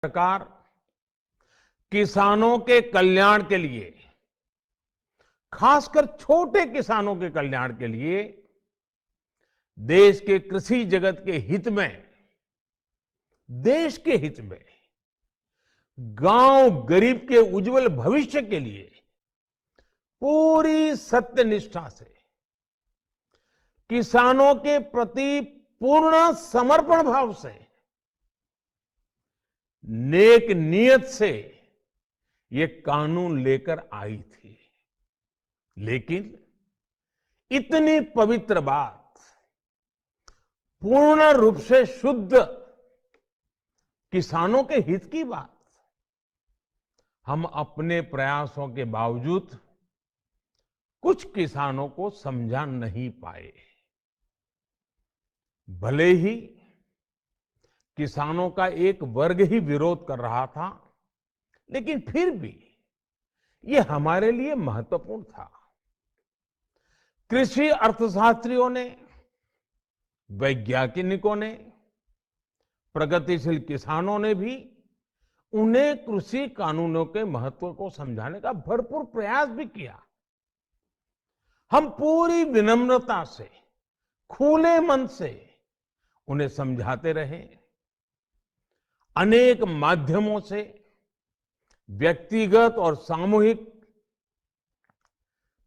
सरकार किसानों के कल्याण के लिए, खासकर छोटे किसानों के कल्याण के लिए देश के कृषि जगत के हित में, देश के हित में, गांव गरीब के उज्जवल भविष्य के लिए पूरी सत्यनिष्ठा से, किसानों के प्रति पूर्ण समर्पण भाव से, नेक नियत से ये कानून लेकर आई थी। लेकिन इतनी पवित्र बात, पूर्ण रूप से शुद्ध किसानों के हित की बात, हम अपने प्रयासों के बावजूद कुछ किसानों को समझा नहीं पाए। भले ही किसानों का एक वर्ग ही विरोध कर रहा था, लेकिन फिर भी ये हमारे लिए महत्वपूर्ण था। कृषि अर्थशास्त्रियों ने, वैज्ञानिकों ने, प्रगतिशील किसानों ने भी उन्हें कृषि कानूनों के महत्व को समझाने का भरपूर प्रयास भी किया। हम पूरी विनम्रता से, खुले मन से उन्हें समझाते रहे। अनेक माध्यमों से व्यक्तिगत और सामूहिक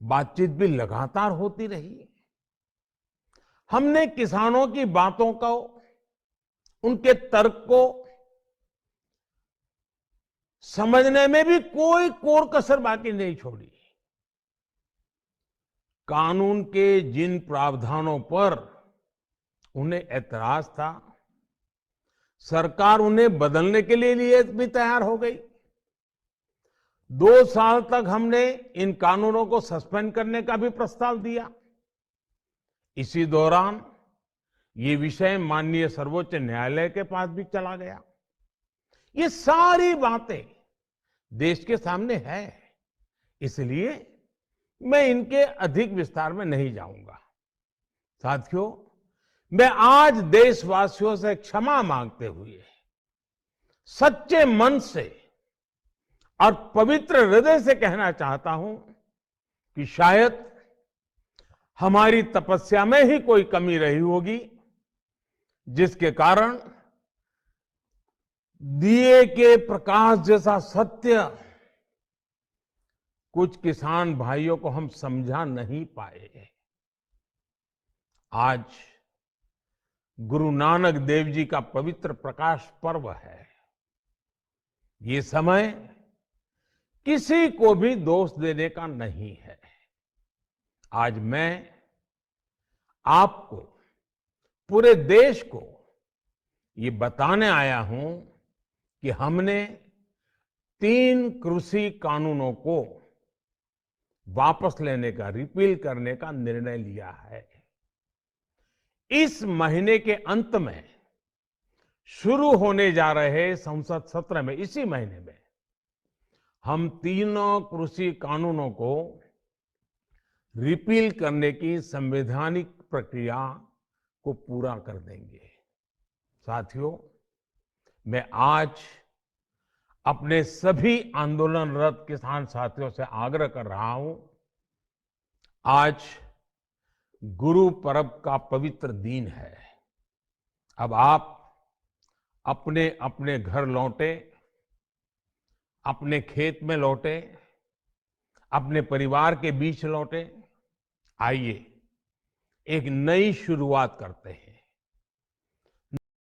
बातचीत भी लगातार होती रही। हमने किसानों की बातों को, उनके तर्क को समझने में भी कोई कोर कसर बाकी नहीं छोड़ी। कानून के जिन प्रावधानों पर उन्हें ऐतराज था, सरकार उन्हें बदलने के लिए भी तैयार हो गई। 2 साल तक हमने इन कानूनों को सस्पेंड करने का भी प्रस्ताव दिया। इसी दौरान ये विषय माननीय सर्वोच्च न्यायालय के पास भी चला गया। ये सारी बातें देश के सामने है, इसलिए मैं इनके अधिक विस्तार में नहीं जाऊंगा। साथियों, मैं आज देशवासियों से क्षमा मांगते हुए सच्चे मन से और पवित्र हृदय से कहना चाहता हूं कि शायद हमारी तपस्या में ही कोई कमी रही होगी, जिसके कारण दिए के प्रकाश जैसा सत्य कुछ किसान भाइयों को हम समझा नहीं पाए। आज गुरु नानक देव जी का पवित्र प्रकाश पर्व है। ये समय किसी को भी दोष देने का नहीं है। आज मैं आपको, पूरे देश को ये बताने आया हूं कि हमने 3 कृषि कानूनों को वापस लेने का, रिपील करने का निर्णय लिया है। इस महीने के अंत में शुरू होने जा रहे संसद सत्र में, इसी महीने में, हम तीनों कृषि कानूनों को रिपील करने की संवैधानिक प्रक्रिया को पूरा कर देंगे। साथियों, मैं आज अपने सभी आंदोलनरत किसान साथियों से आग्रह कर रहा हूं, आज गुरु पर्व का पवित्र दिन है। अब आप अपने अपने घर लौटे, अपने खेत में लौटे, अपने परिवार के बीच लौटे। आइए एक नई शुरुआत करते हैं।